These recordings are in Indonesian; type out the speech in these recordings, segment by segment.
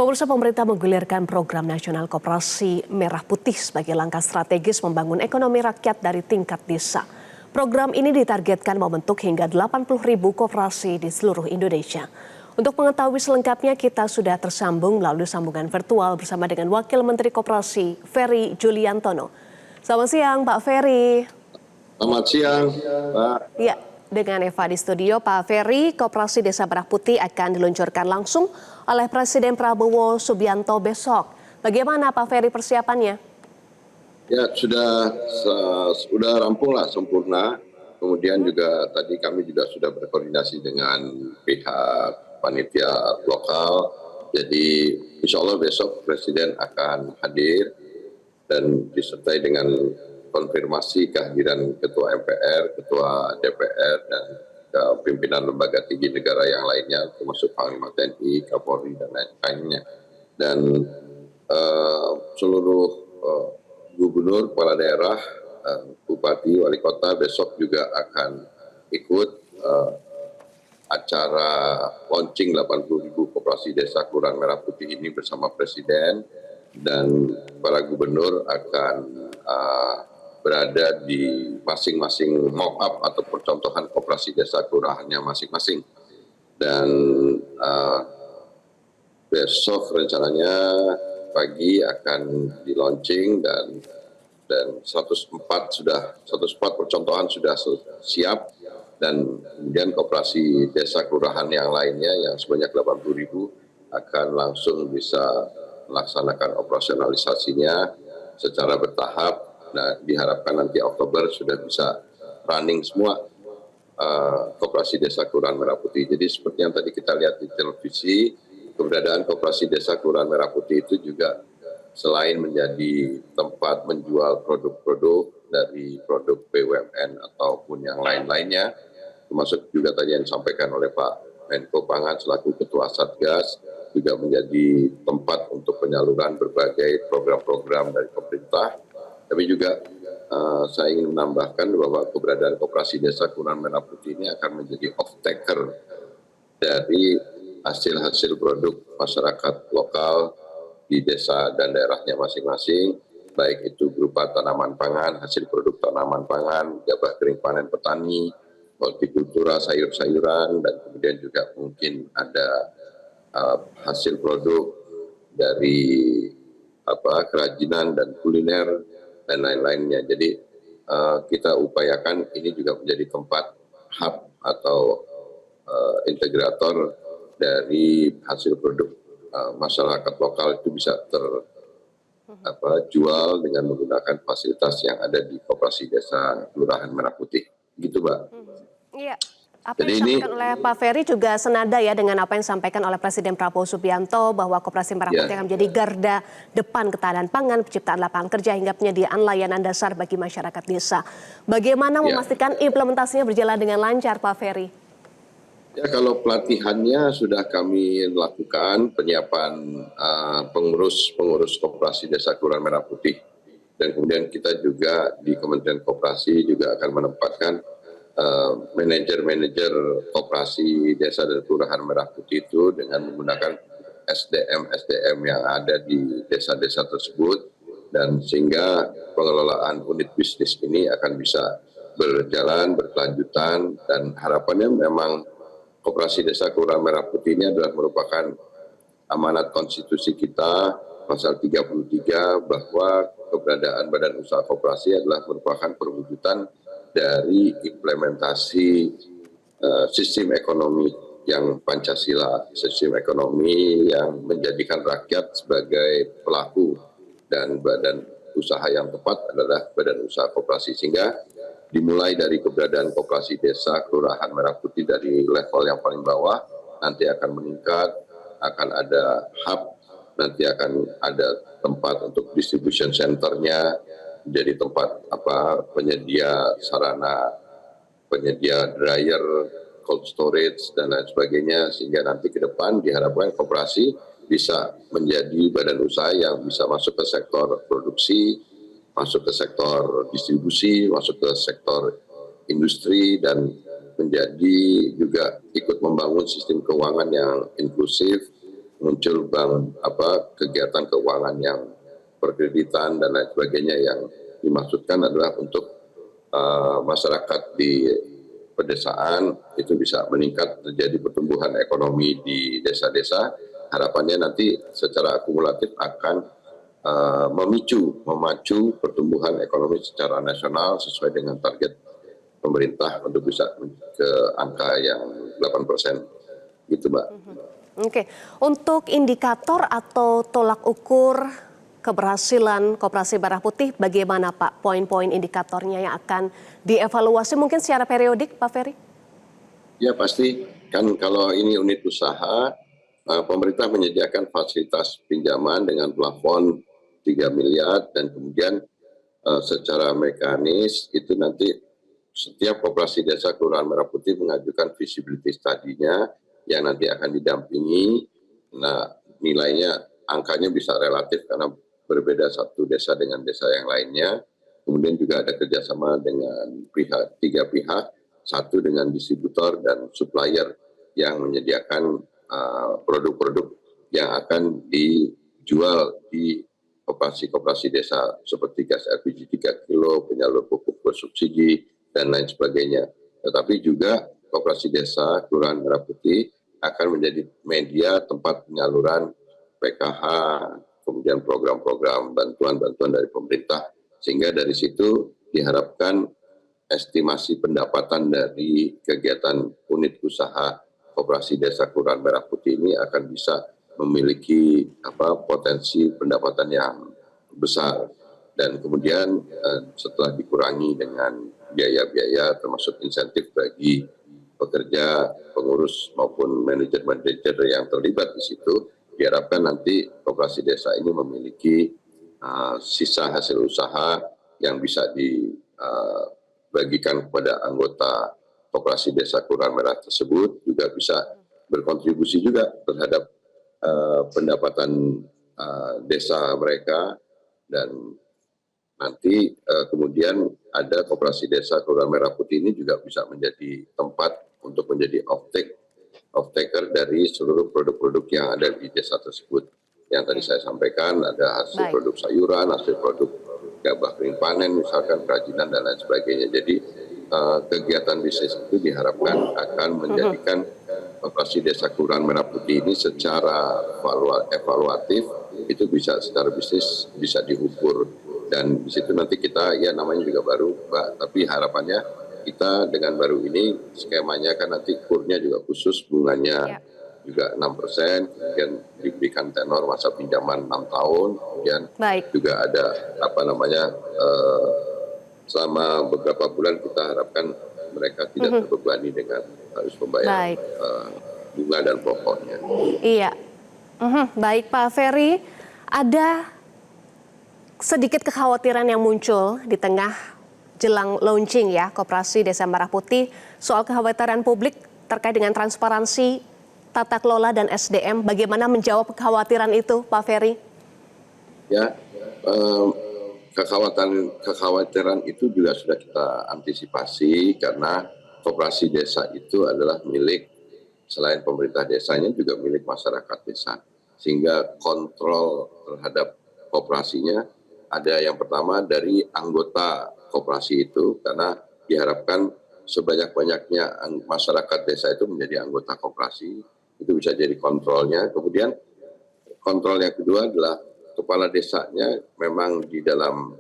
Pemirsa, pemerintah menggulirkan program nasional Koperasi Merah Putih sebagai langkah strategis membangun ekonomi rakyat dari tingkat desa. Program ini ditargetkan membentuk hingga 80.000 koperasi di seluruh Indonesia. Untuk mengetahui selengkapnya, kita sudah tersambung melalui sambungan virtual bersama dengan Wakil Menteri Koperasi, Ferry Juliantono. Selamat siang, Pak Ferry. Selamat siang, Pak. Ya, dengan Eva di studio, Pak Ferry, Koperasi Desa Merah Putih akan diluncurkan langsung oleh Presiden Prabowo Subianto besok. Bagaimana Pak Ferry persiapannya? Ya, sudah rampung lah, sempurna. Kemudian juga tadi kami juga sudah berkoordinasi dengan pihak panitia lokal. Jadi insya Allah besok Presiden akan hadir dan disertai dengan konfirmasi kehadiran Ketua MPR, Ketua DPR, dan pimpinan lembaga tinggi negara yang lainnya, termasuk Panglima TNI, Kapolri, dan lain-lainnya. Dan seluruh gubernur, kepala daerah, bupati, wali kota besok juga akan ikut acara launching 80.000 koperasi desa Kelurahan Merah Putih ini bersama Presiden, dan para gubernur akan berada di masing-masing mock-up atau percontohan koperasi desa kelurahannya masing-masing. Dan besok rencananya pagi akan di launching dan 104 percontohan sudah siap, dan kemudian koperasi desa kelurahan yang lainnya yang sebanyak 80.000 akan langsung bisa melaksanakan operasionalisasinya secara bertahap. Nah, diharapkan nanti Oktober sudah bisa running semua koperasi desa Kelurahan Merah Putih. Jadi seperti yang tadi kita lihat di televisi, keberadaan koperasi desa Kelurahan Merah Putih itu juga selain menjadi tempat menjual produk-produk dari produk BUMN ataupun yang lain-lainnya, termasuk juga tadi yang disampaikan oleh Pak Menko Pangan selaku Ketua Satgas, juga menjadi tempat untuk penyaluran berbagai program-program dari pemerintah. Tapi juga saya ingin menambahkan bahwa keberadaan koperasi desa Kelurahan Merah Putih ini akan menjadi off-taker dari hasil-hasil produk masyarakat lokal di desa dan daerahnya masing-masing, baik itu berupa tanaman pangan, hasil produk tanaman pangan, gabah kering panen petani, hortikultura, sayur-sayuran, dan kemudian juga mungkin ada hasil produk dari kerajinan dan kuliner dan lain-lainnya. Jadi kita upayakan ini juga menjadi tempat hub atau integrator dari hasil produk masyarakat lokal itu bisa terjual dengan menggunakan fasilitas yang ada di koperasi desa Kelurahan Merah Putih. Gitu, Mbak. Iya. Apa yang disampaikan oleh Pak Ferry juga senada ya dengan apa yang disampaikan oleh Presiden Prabowo Subianto bahwa Koperasi Merah Putih akan menjadi garda depan ketahanan pangan, penciptaan lapangan kerja hingga penyediaan layanan dasar bagi masyarakat desa. Bagaimana memastikan implementasinya berjalan dengan lancar, Pak Ferry? Ya, kalau pelatihannya sudah kami lakukan, penyiapan pengurus koperasi desa Kelurahan Merah Putih, dan kemudian kita juga di Kementerian Koperasi juga akan menempatkan manajer koperasi desa dan Kelurahan Merah Putih itu dengan menggunakan SDM yang ada di desa-desa tersebut, dan sehingga pengelolaan unit bisnis ini akan bisa berjalan berkelanjutan. Dan harapannya memang Koperasi Desa Kelurahan Merah Putih ini adalah merupakan amanat konstitusi kita, pasal 33, bahwa keberadaan badan usaha koperasi adalah merupakan perwujudan dari implementasi sistem ekonomi yang Pancasila, sistem ekonomi yang menjadikan rakyat sebagai pelaku, dan badan usaha yang tepat adalah badan usaha koperasi. Sehingga dimulai dari keberadaan koperasi desa Kelurahan Merah Putih dari level yang paling bawah, nanti akan meningkat, akan ada hub, nanti akan ada tempat untuk distribution centernya, jadi tempat penyedia sarana, penyedia dryer, cold storage, dan lain sebagainya, sehingga nanti ke depan diharapkan koperasi bisa menjadi badan usaha yang bisa masuk ke sektor produksi, masuk ke sektor distribusi, masuk ke sektor industri, dan menjadi juga ikut membangun sistem keuangan yang inklusif, muncul kegiatan keuangan yang perkreditan dan lain sebagainya, yang dimaksudkan adalah untuk masyarakat di pedesaan itu bisa meningkat, terjadi pertumbuhan ekonomi di desa-desa. Harapannya nanti secara akumulatif akan memacu pertumbuhan ekonomi secara nasional sesuai dengan target pemerintah untuk bisa ke angka yang 8%. Gitu, Mbak. Oke, untuk indikator atau tolak ukur keberhasilan Koperasi Merah Putih, bagaimana Pak poin-poin indikatornya yang akan dievaluasi mungkin secara periodik, Pak Ferry? Ya pasti, kan kalau ini unit usaha, pemerintah menyediakan fasilitas pinjaman dengan plafon 3 miliar dan kemudian secara mekanis itu nanti setiap koperasi desa Kelurahan Merah Putih mengajukan visibility study-nya yang nanti akan didampingi. Nah, nilainya, angkanya bisa relatif karena berbeda satu desa dengan desa yang lainnya. Kemudian juga ada kerjasama dengan tiga pihak, satu dengan distributor dan supplier yang menyediakan produk-produk yang akan dijual di koperasi-koperasi desa seperti gas LPG 3 kilo, penyalur pupuk bersubsidi, dan lain sebagainya. Tetapi juga koperasi desa Kelurahan Merah Putih akan menjadi media tempat penyaluran PKH, kemudian program-program bantuan-bantuan dari pemerintah. Sehingga dari situ diharapkan estimasi pendapatan dari kegiatan unit usaha koperasi desa Kelurahan Merah Putih ini akan bisa memiliki potensi pendapatan yang besar, dan kemudian setelah dikurangi dengan biaya-biaya termasuk insentif bagi pekerja, pengurus maupun manajer-manajer yang terlibat di situ, diharapkan nanti koperasi desa ini memiliki sisa hasil usaha yang bisa dibagikan kepada anggota koperasi desa Kelurahan Merah tersebut, juga bisa berkontribusi juga terhadap pendapatan desa mereka. Dan nanti kemudian ada koperasi desa Kelurahan Merah Putih ini juga bisa menjadi tempat untuk menjadi off-taker dari seluruh produk-produk yang ada di desa tersebut. Yang tadi saya sampaikan, ada hasil produk sayuran, hasil produk gabah kering panen, misalkan kerajinan dan lain sebagainya. Jadi kegiatan bisnis itu diharapkan akan menjadikan koperasi desa Kelurahan Merah Putih ini secara evaluatif itu bisa secara bisnis bisa diukur, dan di situ nanti kita, ya namanya juga baru, Mbak, tapi harapannya kita dengan baru ini skemanya kan nanti kurnya juga khusus, bunganya juga 6%, kemudian diberikan tenor masa pinjaman 6 tahun, kemudian juga ada selama beberapa bulan kita harapkan mereka tidak terbebani dengan harus membayar bunga dan pokoknya. Iya, baik Pak Ferry, ada sedikit kekhawatiran yang muncul di tengah jelang launching ya Koperasi Desa Merah Putih, soal kekhawatiran publik terkait dengan transparansi, tata kelola dan SDM. Bagaimana menjawab kekhawatiran itu, Pak Ferry? Ya, kekhawatiran itu juga sudah kita antisipasi karena koperasi desa itu adalah milik, selain pemerintah desanya juga milik masyarakat desa. Sehingga kontrol terhadap koperasinya ada yang pertama dari anggota koperasi itu, karena diharapkan sebanyak-banyaknya masyarakat desa itu menjadi anggota koperasi, itu bisa jadi kontrolnya. Kemudian kontrol yang kedua adalah kepala desanya memang di dalam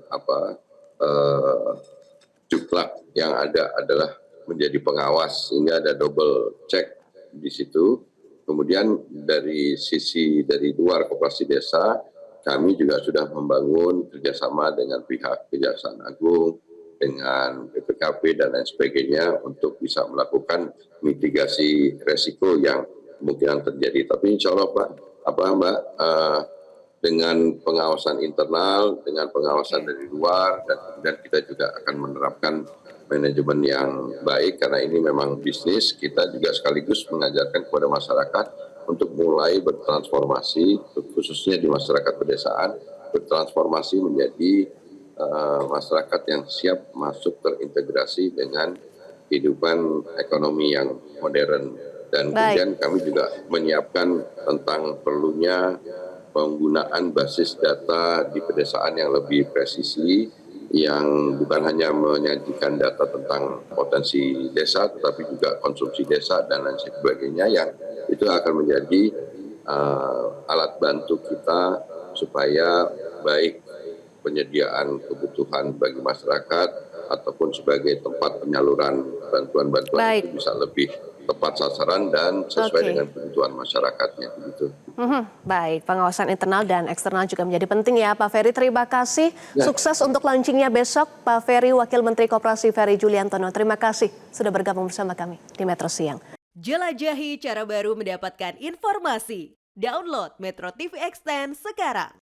juklak yang ada adalah menjadi pengawas, sehingga ada double check di situ. Kemudian dari sisi dari luar koperasi desa, kami juga sudah membangun kerjasama dengan pihak Kejaksaan Agung, dengan BPKP dan lain sebagainya untuk bisa melakukan mitigasi resiko yang kemungkinan terjadi. Tapi insya Allah Mbak, dengan pengawasan internal, dengan pengawasan dari luar, dan kemudian kita juga akan menerapkan manajemen yang baik, karena ini memang bisnis. Kita juga sekaligus mengajarkan kepada masyarakat untuk mulai bertransformasi, khususnya di masyarakat pedesaan, bertransformasi menjadi masyarakat yang siap masuk terintegrasi dengan kehidupan ekonomi yang modern Dan Baik. kemudian kami juga menyiapkan tentang perlunya penggunaan basis data di pedesaan yang lebih presisi, yang bukan hanya menyajikan data tentang potensi desa, tetapi juga konsumsi desa dan lain sebagainya, yang itu akan menjadi alat bantu kita supaya baik penyediaan kebutuhan bagi masyarakat ataupun sebagai tempat penyaluran bantuan-bantuan Baik. itu bisa lebih tepat sasaran dan sesuai Oke. dengan kebutuhan masyarakatnya begitu. Baik, pengawasan internal dan eksternal juga menjadi penting ya Pak Ferry. Terima kasih. Ya. Sukses untuk launchingnya besok Pak Ferry, Wakil Menteri Koperasi Ferry Juliantono. Terima kasih sudah bergabung bersama kami di Metro Siang. Jelajahi cara baru mendapatkan informasi. Download Metro TV Extend sekarang.